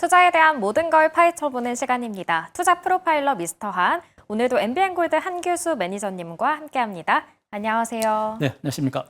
투자에 대한 모든 걸 파헤쳐보는 시간입니다. 투자 프로파일러 미스터 한. 오늘도 MBN골드 한규수 매니저님과 함께합니다. 안녕하세요. 네, 안녕하십니까.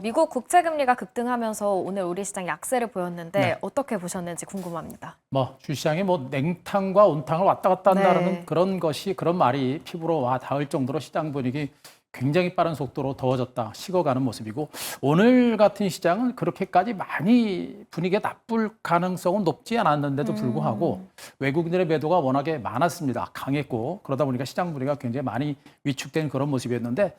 미국 국채금리가 급등하면서 오늘 우리 시장 약세를 보였는데 네. 어떻게 보셨는지 궁금합니다. 주시장이 냉탕과 온탕을 왔다 갔다 한다는 그런 말이 피부로 와 닿을 정도로 시장 분위기 굉장히 빠른 속도로 더워졌다, 식어가는 모습이고, 오늘 같은 시장은 그렇게까지 많이 분위기가 나쁠 가능성은 높지 않았는데도 불구하고 외국인들의 매도가 워낙에 많았습니다. 강했고, 그러다 보니까 시장 분위기가 굉장히 많이 위축된 그런 모습이었는데,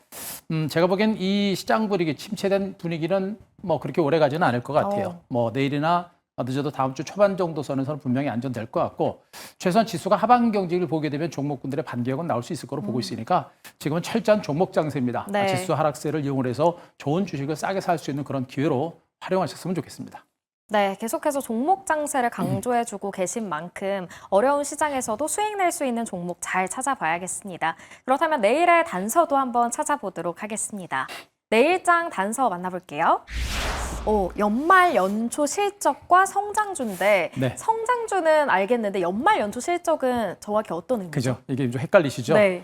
제가 보기엔 이 시장 분위기, 침체된 분위기는 그렇게 오래 가지는 않을 것 같아요. 내일이나 늦어도 다음 주 초반 정도 선에서는 분명히 안정될 것 같고, 최소한 지수가 하반 경직을 보게 되면 종목군들의 반격은 나올 수 있을 거로 보고 있으니까 지금은 철저한 종목 장세입니다. 네. 지수 하락세를 이용을 해서 좋은 주식을 싸게 살 수 있는 그런 기회로 활용하셨으면 좋겠습니다. 네, 계속해서 종목 장세를 강조해주고 계신 만큼 어려운 시장에서도 수익 낼 수 있는 종목 잘 찾아봐야겠습니다. 그렇다면 내일의 단서도 한번 찾아보도록 하겠습니다. 내일장 단서 만나볼게요. 연말 연초 실적과 성장주인데 네. 성장주는 알겠는데 연말 연초 실적은 정확히 어떤 의미죠? 그죠? 이게 좀 헷갈리시죠? 네.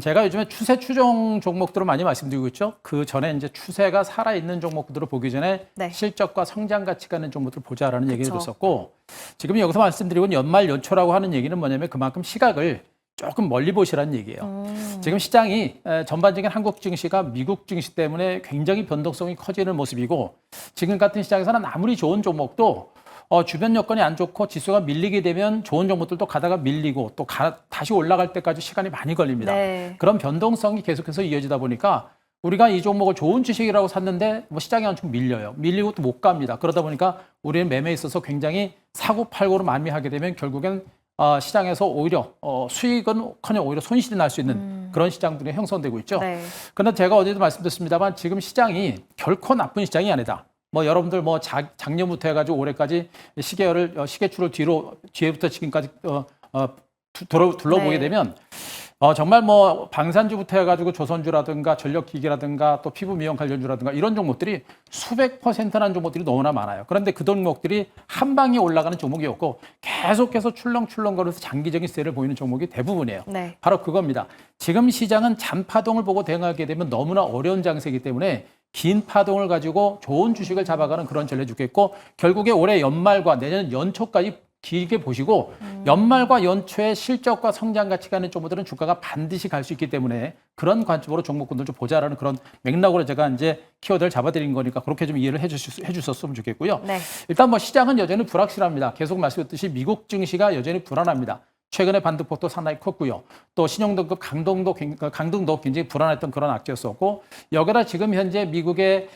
제가 요즘에 추세 추종 종목들을 많이 말씀드리고 있죠. 그 전에 이제 추세가 살아있는 종목들을 보기 전에 네. 실적과 성장 가치가 있는 종목들을 보자라는 얘기를 그쵸. 드렸었고, 지금 여기서 말씀드리고 있는 연말 연초라고 하는 얘기는 뭐냐면 그만큼 시각을 조금 멀리 보시라는 얘기예요. 지금 시장이 전반적인 한국 증시가 미국 증시 때문에 굉장히 변동성이 커지는 모습이고, 지금 같은 시장에서는 아무리 좋은 종목도 주변 여건이 안 좋고 지수가 밀리게 되면 좋은 종목들도 가다가 밀리고 또 다시 올라갈 때까지 시간이 많이 걸립니다. 네. 그런 변동성이 계속해서 이어지다 보니까 우리가 이 종목을 좋은 주식이라고 샀는데 시장이 한쪽 밀려요. 밀리고 또 못 갑니다. 그러다 보니까 우리는 매매에 있어서 굉장히 사고팔고로 만미하게 되면 결국엔 시장에서 오히려 수익은커녕 오히려 손실이 날 수 있는 그런 시장들이 형성되고 있죠. 네. 그런데 제가 어제도 말씀드렸습니다만 지금 시장이 결코 나쁜 시장이 아니다. 여러분들 작년부터 해가지고 올해까지 시계추를 뒤에부터 지금까지 둘러보게 네. 되면 정말 방산주부터 해가지고 조선주라든가 전력기기라든가 또 피부 미용 관련주라든가 이런 종목들이 수백 %난 종목들이 너무나 많아요. 그런데 그 종목들이 한 방에 올라가는 종목이었고 계속해서 출렁출렁거려서 장기적인 세를 보이는 종목이 대부분이에요. 네. 바로 그겁니다. 지금 시장은 잔파동을 보고 대응하게 되면 너무나 어려운 장세이기 때문에 긴 파동을 가지고 좋은 주식을 잡아가는 그런 전략이 좋겠고, 결국에 올해 연말과 내년 연초까지 길게 보시고 연말과 연초에 실적과 성장 가치가 있는 종목들은 주가가 반드시 갈 수 있기 때문에 그런 관점으로 종목군들 좀 보자라는 그런 맥락으로 제가 이제 키워드를 잡아드린 거니까 그렇게 좀 이해를 해주셨으면 좋겠고요. 네. 일단 시장은 여전히 불확실합니다. 계속 말씀드렸듯이 미국 증시가 여전히 불안합니다. 최근에 반등폭도 상당히 컸고요. 또 신용등급 강등도 굉장히 불안했던 그런 악재였었고, 여기다 지금 현재 미국의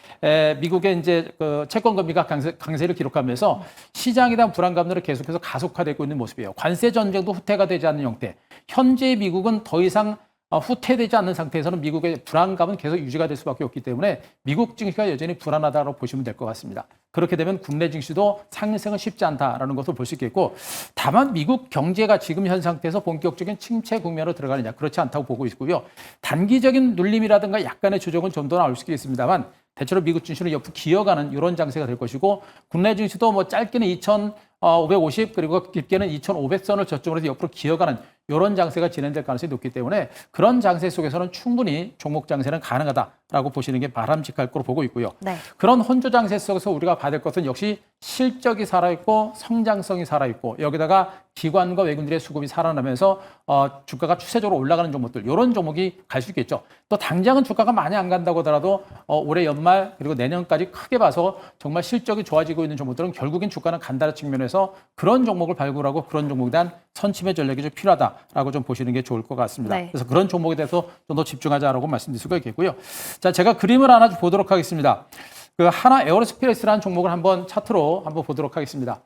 이제 채권금리가 강세를 기록하면서 시장에 대한 불안감들을 계속해서 가속화되고 있는 모습이에요. 관세 전쟁도 후퇴가 되지 않는 형태. 현재 미국은 더 이상 후퇴되지 않는 상태에서는 미국의 불안감은 계속 유지가 될 수밖에 없기 때문에 미국 증시가 여전히 불안하다고 보시면 될 것 같습니다. 그렇게 되면 국내 증시도 상승은 쉽지 않다라는 것을 볼 수 있겠고, 다만 미국 경제가 지금 현 상태에서 본격적인 침체 국면으로 들어가느냐, 그렇지 않다고 보고 있고요. 단기적인 눌림이라든가 약간의 조정은 좀 더 나올 수 있겠습니다만 대체로 미국 증시는 옆으로 기어가는 이런 장세가 될 것이고, 국내 증시도 짧게는 2,550 그리고 깊게는 2,500선을 저점으로 해서 옆으로 기어가는 이런 장세가 진행될 가능성이 높기 때문에 그런 장세 속에서는 충분히 종목 장세는 가능하다라고 보시는 게 바람직할 거로 보고 있고요. 네. 그런 혼조 장세 속에서 우리가 봐야 될 것은 역시 실적이 살아있고 성장성이 살아있고, 여기다가 기관과 외국인들의 수급이 살아나면서 주가가 추세적으로 올라가는 종목들, 이런 종목이 갈 수 있겠죠. 또 당장은 주가가 많이 안 간다고 하더라도 올해 연말 그리고 내년까지 크게 봐서 정말 실적이 좋아지고 있는 종목들은 결국엔 주가는 간다는 측면에서 그런 종목을 발굴하고 그런 종목에 대한 선침의 전략이 좀 필요하다라고 좀 보시는 게 좋을 것 같습니다. 네. 그래서 그런 종목에 대해서 좀 더 집중하자라고 말씀드릴 수가 있겠고요. 자, 제가 그림을 하나 보도록 하겠습니다. 하나 에어로스페이스라는 종목을 차트로 한번 보도록 하겠습니다.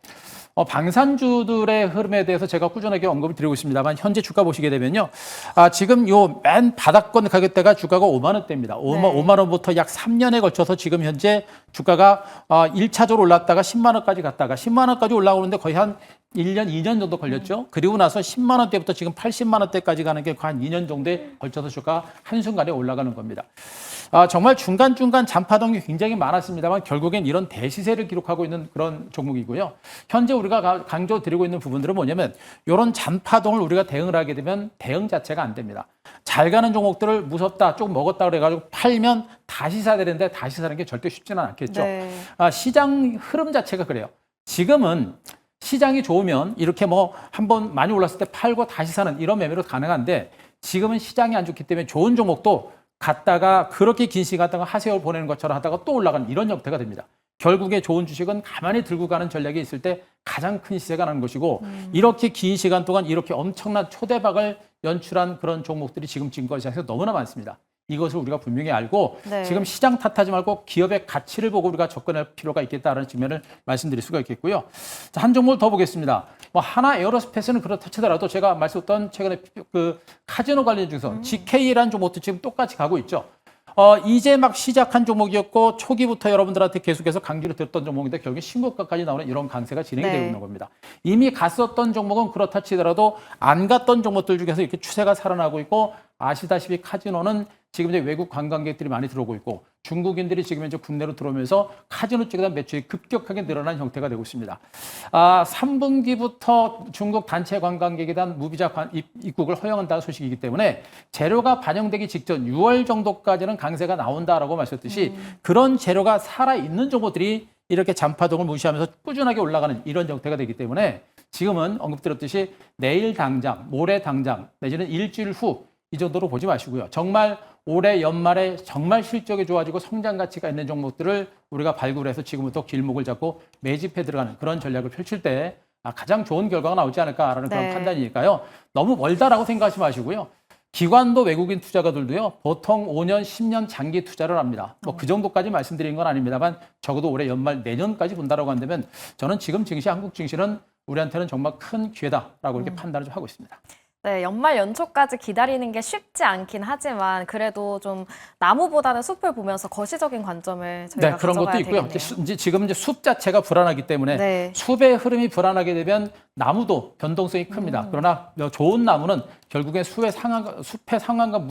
방산주들의 흐름에 대해서 제가 꾸준하게 언급을 드리고 있습니다만, 현재 주가 보시게 되면요. 지금 요 맨 바닥권 가격대가 주가가 5만 원대입니다. 5만 원부터 약 3년에 걸쳐서 지금 현재 주가가 1차적으로 올랐다가 10만 원까지 갔다가 10만 원까지 올라오는데 거의 한 1년, 2년 정도 걸렸죠. 그리고 나서 10만 원대부터 지금 80만 원대까지 가는 게 한 2년 정도에 걸쳐서 주가가 한순간에 올라가는 겁니다. 정말 중간중간 잔파동이 굉장히 많았습니다만 결국엔 이런 대시세를 기록하고 있는 그런 종목이고요. 현재 우리가 강조드리고 있는 부분들은 뭐냐면 이런 잔파동을 우리가 대응을 하게 되면 대응 자체가 안 됩니다. 잘 가는 종목들을 무섭다, 쭉 먹었다 그래가지고 팔면 다시 사야 되는데 다시 사는 게 절대 쉽지는 않겠죠. 네. 시장 흐름 자체가 그래요. 지금은 시장이 좋으면 이렇게 뭐 한번 많이 올랐을 때 팔고 다시 사는 이런 매매로 가능한데 지금은 시장이 안 좋기 때문에 좋은 종목도 갔다가 그렇게 긴 시간 동안 하세요를 보내는 것처럼 하다가 또 올라가는 이런 형태가 됩니다. 결국에 좋은 주식은 가만히 들고 가는 전략이 있을 때 가장 큰 시세가 나는 것이고 이렇게 긴 시간 동안 이렇게 엄청난 초대박을 연출한 그런 종목들이 지금 증권시장에서 너무나 많습니다. 이것을 우리가 분명히 알고 네. 지금 시장 탓하지 말고 기업의 가치를 보고 우리가 접근할 필요가 있겠다는 측면을 말씀드릴 수가 있겠고요. 자, 한 종목을 더 보겠습니다. 뭐 하나 에어로스페이스는 그렇다 치더라도 제가 말씀드렸던 최근에 그 카지노 관련 중에서 GK라는 종목도 지금 똑같이 가고 있죠. 이제 막 시작한 종목이었고 초기부터 여러분들한테 계속해서 강조를 드렸던 종목인데 결국에 신고가까지 나오는 이런 강세가 진행이 네. 되고 있는 겁니다. 이미 갔었던 종목은 그렇다 치더라도 안 갔던 종목들 중에서 이렇게 추세가 살아나고 있고 아시다시피 카지노는 지금 이제 외국 관광객들이 많이 들어오고 있고 중국인들이 지금 이제 국내로 들어오면서 카지노 쪽에 대한 매출이 급격하게 늘어난 형태가 되고 있습니다. 3분기부터 중국 단체 관광객에 대한 무비자 입국을 허용한다는 소식이기 때문에 재료가 반영되기 직전 6월 정도까지는 강세가 나온다라고 말씀드렸듯이 그런 재료가 살아있는 종목들이 이렇게 잔파동을 무시하면서 꾸준하게 올라가는 이런 형태가 되기 때문에 지금은 언급드렸듯이 내일 당장, 모레 당장 내지는 일주일 후 이 정도로 보지 마시고요. 정말 올해 연말에 정말 실적이 좋아지고 성장 가치가 있는 종목들을 우리가 발굴해서 지금부터 길목을 잡고 매집해 들어가는 그런 전략을 펼칠 때 가장 좋은 결과가 나오지 않을까라는 그런 네. 판단이니까요. 너무 멀다라고 생각하지 마시고요. 기관도 외국인 투자가들도요. 보통 5년, 10년 장기 투자를 합니다. 뭐 그 정도까지 말씀드린 건 아닙니다만 적어도 올해 연말 내년까지 본다라고 한다면 저는 지금 증시, 한국 증시는 우리한테는 정말 큰 기회다라고 이렇게 판단을 좀 하고 있습니다. 네, 연말 연초까지 기다리는 게 쉽지 않긴 하지만 그래도 좀 나무보다는 숲을 보면서 거시적인 관점을 저희가 네, 그런 것도 가져가야 있고요. 되겠네요. 지금 이제 숲 자체가 불안하기 때문에 네. 숲의 흐름이 불안하게 되면 나무도 변동성이 큽니다. 그러나 좋은 나무는 결국에 숲의 상황과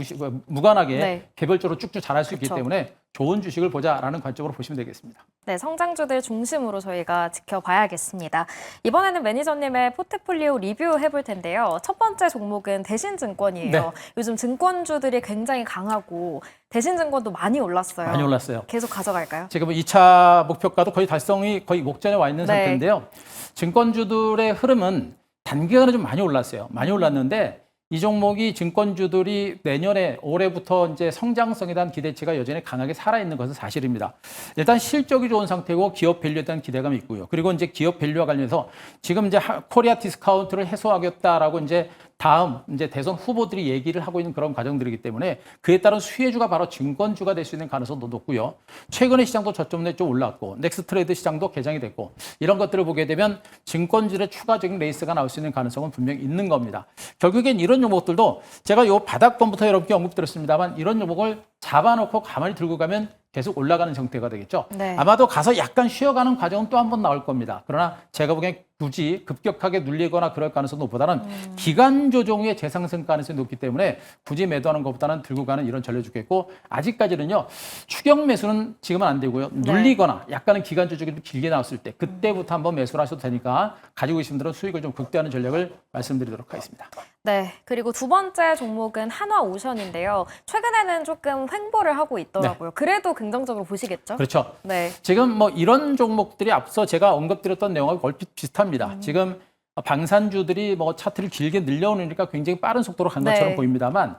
무관하게 네. 개별적으로 쭉쭉 자랄 수 있기 그쵸. 때문에 좋은 주식을 보자라는 관점으로 보시면 되겠습니다. 네, 성장주들 중심으로 저희가 지켜봐야겠습니다. 이번에는 매니저님의 포트폴리오 리뷰해 볼 텐데요. 첫 번째 종목은 대신증권이에요. 네. 요즘 증권주들이 굉장히 강하고 대신증권도 많이 올랐어요. 많이 올랐어요. 계속 가져갈까요? 지금 2차 목표가도 거의 달성이 거의 목전에 와 있는 네. 상태인데요. 증권주들의 흐름은 단기간에 좀 많이 올랐어요. 많이 올랐는데 이 종목이 증권주들이 내년에 올해부터 이제 성장성에 대한 기대치가 여전히 강하게 살아있는 것은 사실입니다. 일단 실적이 좋은 상태고 기업 밸류에 대한 기대감이 있고요. 그리고 이제 기업 밸류와 관련해서 지금 이제 코리아 디스카운트를 해소하겠다라고 이제 다음 이제 대선 후보들이 얘기를 하고 있는 그런 과정들이기 때문에 그에 따른 수혜주가 바로 증권주가 될 수 있는 가능성도 높고요. 최근에 시장도 저점 내에 좀 올랐고 넥스트레이드 시장도 개장이 됐고 이런 것들을 보게 되면 증권주의 추가적인 레이스가 나올 수 있는 가능성은 분명히 있는 겁니다. 결국엔 이런 종목들도 제가 요 바닥권부터 여러분께 언급드렸습니다만 이런 종목을 잡아놓고 가만히 들고 가면 계속 올라가는 형태가 되겠죠. 네. 아마도 가서 약간 쉬어가는 과정은 또 한 번 나올 겁니다. 그러나 제가 보기엔 굳이 급격하게 눌리거나 그럴 가능성은 높보다는 기간 조정의 재상승 가능성이 높기 때문에 굳이 매도하는 것보다는 들고 가는 이런 전략을 주겠고 아직까지는요. 추격 매수는 지금은 안 되고요. 눌리거나 약간은 기간 조정이 좀 길게 나왔을 때 그때부터 한번 매수를 하셔도 되니까 가지고 계신 분들은 수익을 좀 극대화하는 전략을 말씀드리도록 하겠습니다. 네, 그리고 두 번째 종목은 한화오션인데요. 최근에는 조금 횡보를 하고 있더라고요. 그래도 긍정적으로 보시겠죠? 그렇죠. 네. 지금 뭐 이런 종목들이 앞서 제가 언급드렸던 내용하고 얼핏 비슷합니다. 지금 방산주들이 뭐 차트를 길게 늘려오니까 굉장히 빠른 속도로 간 것처럼 네. 보입니다만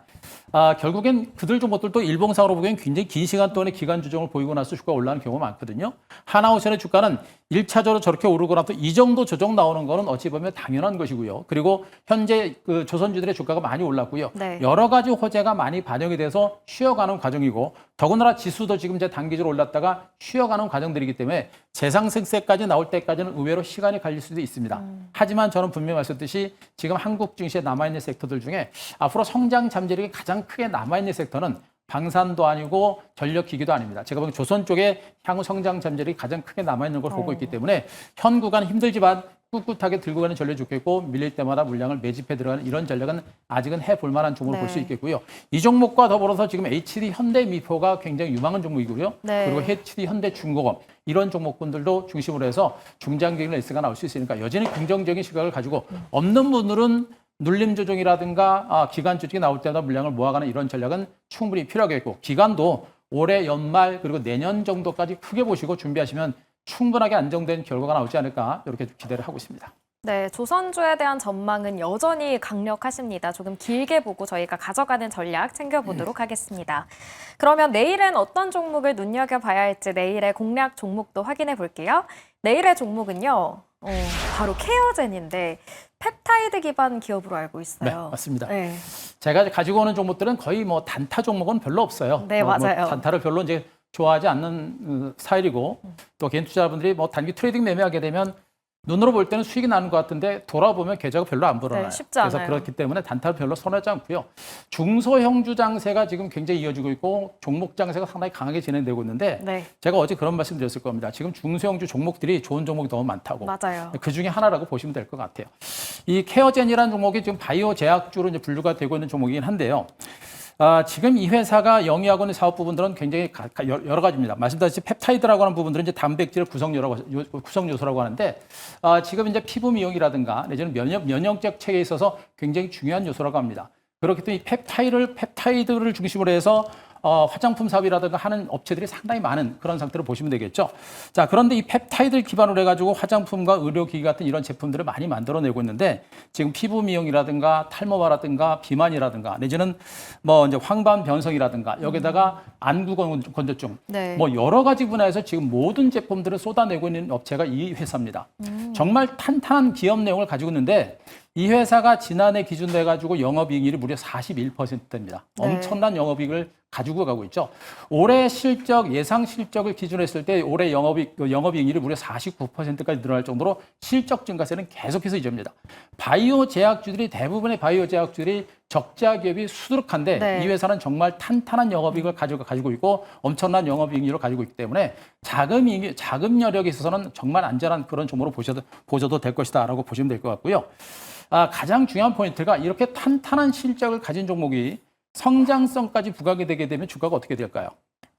결국엔 그들 종목들도 일봉상으로 보기엔 굉장히 긴 시간 동안에 기간 조정을 보이고 나서 주가가 올라가는 경우가 많거든요. 하나오션의 주가는 1차적으로 저렇게 오르고 나서 이 정도 조정 나오는 거는 어찌 보면 당연한 것이고요. 그리고 현재 그 조선주들의 주가가 많이 올랐고요. 네. 여러 가지 호재가 많이 반영이 돼서 쉬어가는 과정이고 더군다나 지수도 지금 이제 단기적으로 올랐다가 쉬어가는 과정들이기 때문에 재상승세까지 나올 때까지는 의외로 시간이 걸릴 수도 있습니다. 하지만 저는 분명히 말씀드렸듯이 지금 한국 증시에 남아있는 섹터들 중에 앞으로 성장 잠재력이 가장 크게 남아있는 섹터는 방산도 아니고 전력기기도 아닙니다. 제가 보기엔 조선 쪽에 향후 성장 잠재력이 가장 크게 남아있는 걸 보고 있기 때문에 현 구간 힘들지만 꿋꿋하게 들고 가는 전략이 좋겠고 밀릴 때마다 물량을 매집해 들어가는 이런 전략은 아직은 해볼 만한 종목을 볼 수 있겠고요. 이 종목과 더불어서 지금 HD 현대미포가 굉장히 유망한 종목이고요. 네. 그리고 HD 현대중공업 이런 종목군들도 중심으로 해서 중장기 레이스가 나올 수 있으니까 여전히 긍정적인 시각을 가지고 없는 분들은 눌림 조정이라든가 기간 조정이 나올 때마다 물량을 모아가는 이런 전략은 충분히 필요하겠고 기간도 올해 연말 그리고 내년 정도까지 크게 보시고 준비하시면 충분하게 안정된 결과가 나오지 않을까 이렇게 기대를 하고 있습니다. 네, 조선주에 대한 전망은 여전히 강력하십니다. 조금 길게 보고 저희가 가져가는 전략 챙겨보도록 하겠습니다. 그러면 내일은 어떤 종목을 눈여겨봐야 할지 내일의 공략 종목도 확인해 볼게요. 내일의 종목은요, 바로 케어젠인데 펩타이드 기반 기업으로 알고 있어요. 네, 맞습니다. 네. 제가 가지고 오는 종목들은 거의 뭐 단타 종목은 별로 없어요. 네, 맞아요. 단타를 별로 이제 좋아하지 않는 스타일이고 또 개인 투자자분들이 뭐 단기 트레이딩 매매하게 되면 눈으로 볼 때는 수익이 나는 것 같은데 돌아보면 계좌가 별로 안 불어나요. 네, 쉽지 않아요. 그래서 그렇기 때문에 단타를 별로 선호하지 않고요. 중소형주 장세가 지금 굉장히 이어지고 있고 종목 장세가 상당히 강하게 진행되고 있는데 네, 제가 어제 그런 말씀 드렸을 겁니다. 지금 중소형주 종목들이 좋은 종목이 너무 많다고. 맞아요. 그 중에 하나라고 보시면 될 것 같아요. 이 케어젠이라는 종목이 지금 바이오 제약주로 이제 분류가 되고 있는 종목이긴 한데요. 지금 이 회사가 영위하고 있는 사업 부분들은 굉장히 여러 가지입니다. 말씀드렸듯이 펩타이드라고 하는 부분들은 이제 단백질 구성 요소라고 하는데 지금 이제 피부 미용이라든가 내지는 면역적 체계에 있어서 굉장히 중요한 요소라고 합니다. 그렇기 때문에 이 펩타이드를 중심으로 해서 화장품 사업이라든가 하는 업체들이 상당히 많은 그런 상태로 보시면 되겠죠. 자, 그런데 이 펩타이드를 기반으로 해가지고 화장품과 의료기기 같은 이런 제품들을 많이 만들어내고 있는데 지금 피부 미용이라든가 탈모바라든가 비만이라든가 내지는 뭐 이제 황반 변성이라든가 여기다가 안구 건조증 네. 뭐 여러 가지 분야에서 지금 모든 제품들을 쏟아내고 있는 업체가 이 회사입니다. 정말 탄탄한 기업 내용을 가지고 있는데 이 회사가 지난해 기준으로 해가지고 영업이익률이 무려 41%입니다. 네. 엄청난 영업이익을 가지고 가고 있죠. 올해 실적, 예상 실적을 기준으로 했을 때 올해 영업이익률이 무려 49%까지 늘어날 정도로 실적 증가세는 계속해서 이어집니다. 바이오 제약주들이 대부분의 바이오 제약주들이 적자 기업이 수두룩한데 네. 이 회사는 정말 탄탄한 영업이익을 가지고 있고 엄청난 영업이익률을 가지고 있기 때문에 자금 여력에 있어서는 정말 안전한 그런 종목으로 보셔도 될 것이다라고 보시면 될 것 같고요. 가장 중요한 포인트가 이렇게 탄탄한 실적을 가진 종목이 성장성까지 부각이 되게 되면 주가가 어떻게 될까요?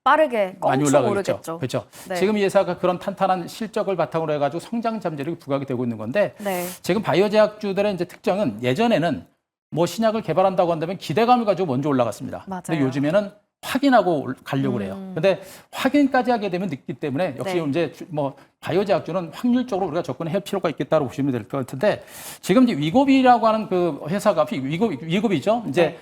빠르게 많이 껑충 올라가겠죠. 오르겠죠. 그렇죠. 네. 지금 이 회사가 그런 탄탄한 실적을 바탕으로 해가지고 성장 잠재력이 부각이 되고 있는 건데 네. 지금 바이오 제약주들의 이제 특징은 예전에는 뭐 신약을 개발한다고 한다면 기대감을 가지고 먼저 올라갔습니다. 맞아요. 근데 요즘에는 확인하고 가려고 그래요. 근데 확인까지 하게 되면 늦기 때문에 역시 네. 이제 뭐 바이오 제약주는 확률적으로 우리가 접근할 필요가 있겠다고 보시면 될 것 같은데 지금 이제 위고비라고 하는 그 회사가 위고비죠. 이제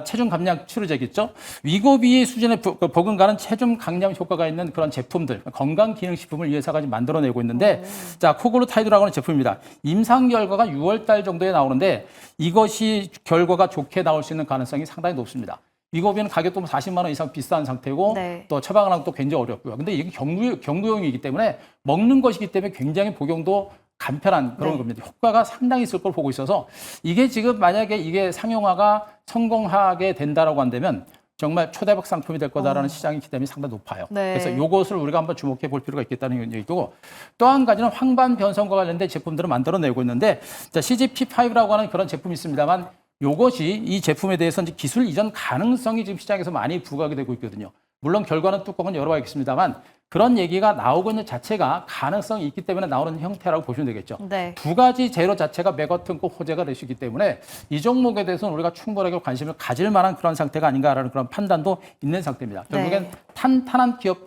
체중 감량 치료제겠죠. 위고비 수준에 버금가는 체중 감량 효과가 있는 그런 제품들, 건강 기능 식품을 이 회사가 지금 만들어내고 있는데 자, 코글루타이드라고 하는 제품입니다. 임상 결과가 6월 달 정도에 나오는데 이것이 결과가 좋게 나올 수 있는 가능성이 상당히 높습니다. 위고비는 가격도 40만 원 이상 비싼 상태고 네. 또 처방을 하는 것도 굉장히 어렵고요. 근데 이게 경구용이기 때문에 먹는 것이기 때문에 굉장히 복용도 간편한 그런 네. 겁니다. 효과가 상당히 있을 걸 보고 있어서 이게 지금 만약에 이게 상용화가 성공하게 된다라고 한다면 정말 초대박 상품이 될 거다라는 시장의 기대감이 상당히 높아요. 네. 그래서 이것을 우리가 한번 주목해 볼 필요가 있겠다는 얘기고 또 한 가지는 황반 변성과 관련된 제품들을 만들어내고 있는데 자, CGP5라고 하는 그런 제품이 있습니다만 이것이 이 제품에 대해서 이제 기술 이전 가능성이 지금 시장에서 많이 부각이 되고 있거든요. 물론 결과는 뚜껑은 열어봐야겠습니다만 그런 얘기가 나오고 있는 자체가 가능성이 있기 때문에 나오는 형태라고 보시면 되겠죠. 네. 두 가지 재료 자체가 메가톤급 호재가 될 수 있기 때문에 이 종목에 대해서는 우리가 충분하게 관심을 가질 만한 그런 상태가 아닌가라는 그런 판단도 있는 상태입니다. 결국엔 네. 탄탄한 기업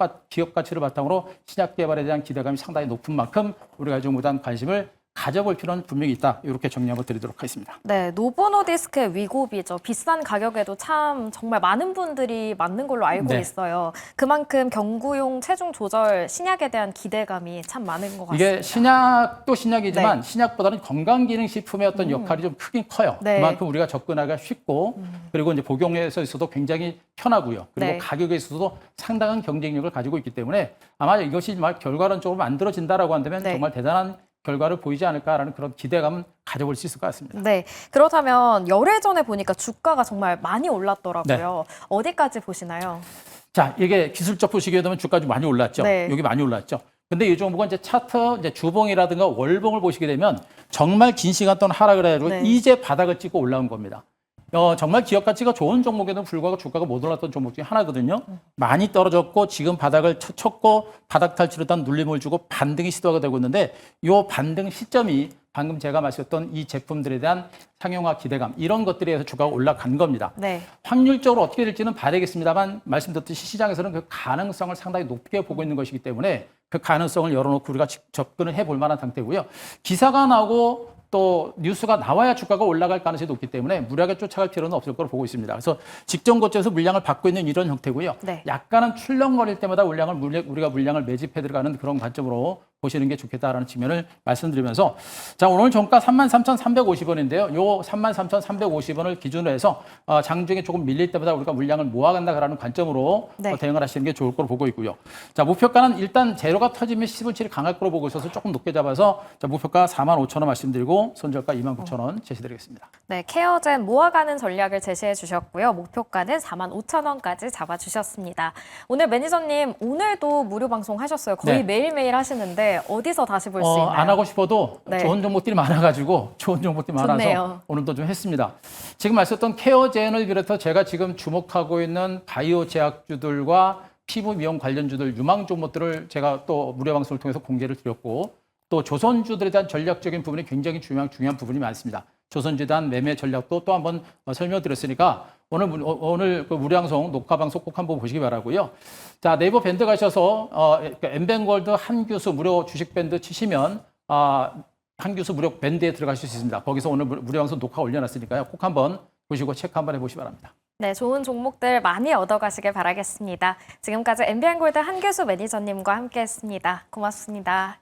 가치를 바탕으로 신약 개발에 대한 기대감이 상당히 높은 만큼 우리가 이 종목에 대한 관심을 가져볼 필요는 분명히 있다. 이렇게 정리 한번 드리도록 하겠습니다. 네, 노보노디스크의 위고비죠. 비싼 가격에도 참 정말 많은 분들이 맞는 걸로 알고 네. 있어요. 그만큼 경구용 체중 조절 신약에 대한 기대감이 참 많은 것 같습니다. 이게 신약도 신약이지만 네. 신약보다는 건강기능식품의 어떤 역할이 좀 크긴 커요. 네. 그만큼 우리가 접근하기가 쉽고 그리고 이제 복용에서 있어도 굉장히 편하고요. 그리고 네. 가격에 있어서도 상당한 경쟁력을 가지고 있기 때문에 아마 이것이 결과론적으로 만들어진다라고 한다면 네. 정말 대단한 결과를 보이지 않을까라는 그런 기대감을 가져볼 수 있을 것 같습니다. 네, 그렇다면 열흘 전에 보니까 주가가 정말 많이 올랐더라고요. 어디까지 보시나요? 자, 이게 기술적 보시기에 되면 주가 좀 많이 올랐죠. 네. 여기 많이 올랐죠. 근데 이 종목은 이제 차트 이제 주봉이라든가 월봉을 보시게 되면 정말 긴 시간 동안 하락을 해가지고 네. 이제 바닥을 찍고 올라온 겁니다. 정말 기업 가치가 좋은 종목에도 불구하고 주가가 못 올랐던 종목 중에 하나거든요. 많이 떨어졌고 지금 바닥을 쳤고 바닥 탈출을 한 눌림을 주고 반등이 시도가 되고 있는데 이 반등 시점이 방금 제가 말씀드렸던 이 제품들에 대한 상용화 기대감 이런 것들에 의해서 주가가 올라간 겁니다. 네. 확률적으로 어떻게 될지는 봐야겠습니다만 말씀드렸듯이 시장에서는 그 가능성을 상당히 높게 보고 있는 것이기 때문에 그 가능성을 열어놓고 우리가 접근을 해볼 만한 상태고요. 기사가 나오고 또 뉴스가 나와야 주가가 올라갈 가능성이 높기 때문에 무리하게 쫓아갈 필요는 없을 거로 보고 있습니다. 그래서 직전 고점에서 물량을 받고 있는 이런 형태고요. 네. 약간은 출렁거릴 때마다 우리가 물량을 매집해 들어가는 그런 관점으로 보시는 게 좋겠다라는 측면을 말씀드리면서 자 오늘 종가 33,350원인데요. 요 33,350원을 기준으로 해서 장중에 조금 밀릴 때마다 우리가 물량을 모아간다라는 관점으로 네. 대응을 하시는 게 좋을 거로 보고 있고요. 자 목표가는 일단 제로가 터지면 시분치를 강할 거로 보고 있어서 조금 높게 잡아서 자 목표가 45,000원 말씀드리고 손절가 29,000원 제시드리겠습니다. 네, 케어젠 모아가는 전략을 제시해 주셨고요. 목표가는 45,000원까지 잡아주셨습니다. 오늘 매니저님 오늘도 무료 방송 하셨어요. 거의 네. 매일매일 하시는데 어디서 다시 볼 수 있나요? 안 하고 싶어도 네. 좋은 종목들이 많아가지고 좋은 종목들이 많아서 좋네요. 오늘도 좀 했습니다. 지금 말씀드렸던 케어젠을 비롯해서 제가 지금 주목하고 있는 바이오 제약주들과 피부 미용 관련주들 유망 종목들을 제가 또 무료 방송을 통해서 공개를 드렸고 또 조선주들에 대한 전략적인 부분이 굉장히 중요한 부분이 많습니다. 조선주에 대한 매매 전략도 또 한번 설명드렸으니까 오늘 그 무료 방송 녹화 방송 꼭 한번 보시기 바라고요. 자 네이버 밴드 가셔서 엠뱅골드 한규수 무료 주식 밴드 치시면 한규수 무료 밴드에 들어가실 수 있습니다. 거기서 오늘 무료 방송 녹화 올려놨으니까요. 꼭 한번 보시고 체크 한번 해보시기 바랍니다. 네, 좋은 종목들 많이 얻어가시길 바라겠습니다. 지금까지 MBN골드 한규수 매니저님과 함께했습니다. 고맙습니다.